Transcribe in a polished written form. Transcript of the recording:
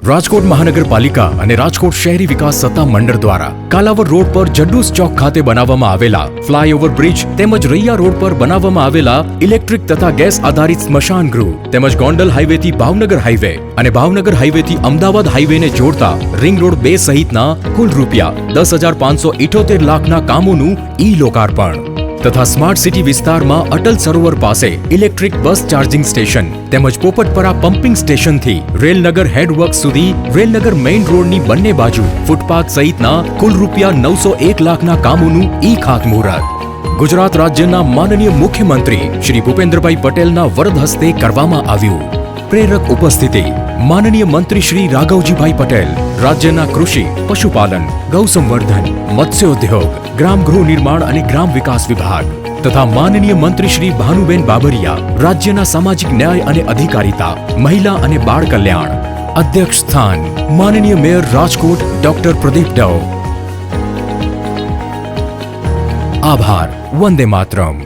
રાજકોટ મહાનગરપાલિકા અને રાજકોટ શહેરી વિકાસ સત્તા મંડળ દ્વારા કાલાવડ રોડ પર જડ્ડુસ ચોક ખાતે બનાવવામાં આવેલા ફ્લાયઓવર બ્રિજ તેમજ રૈયા રોડ પર બનાવવામાં આવેલા ઇલેક્ટ્રિક તથા ગેસ આધારિત સ્મશાન ગૃહ તેમજ ગોંડલ હાઈવેથી ભાવનગર હાઈવે અને ભાવનગર હાઈવેથી અમદાવાદ હાઈવેને જોડતા રિંગ રોડ 2 સહિતના કુલ ₹10,578 લાખના કામોનું લોકાર્પણ તથા સ્માર્ટ સિટી વિસ્તારમાં અટલ સરોવર પાસે ઇલેક્ટ્રિક બસ ચાર્જિંગ સ્ટેશન તેમજ પોપટપરા પમ્પિંગ સ્ટેશનથી રેલનગર હેડવર્ક સુધી રેલનગર મેઇન રોડની બંને બાજુ ફૂટપાથ સહિતના કુલ ₹901 લાખના કામોનું ખાતમુહૂર્ત ગુજરાત રાજ્યના માનનીય મુખ્યમંત્રી શ્રી ભૂપેન્દ્રભાઈ પટેલના વરદ હસ્તે કરવામાં આવ્યું। પ્રેરક ઉપસ્થિતિ માનનીય મંત્રી શ્રી રાઘવજીભાઈ પટેલ, રાજ્યના કૃષિ, પશુપાલન, ગૌસંવર્ધન, મત્સ્યોદ્યોગ, ગ્રામ ગૃહ નિર્માણ અને ગ્રામ વિકાસ વિભાગ તથા માનનીય મંત્રી શ્રી ભાનુબેન બાબરિયા, રાજ્યના સામાજિક ન્યાય અને અધિકારિતા, મહિલા અને બાળ કલ્યાણ। અધ્યક્ષ સ્થાન માનનીય mayor Rajkot doctor Pradeep Dove. આભાર। વંદે માતરમ।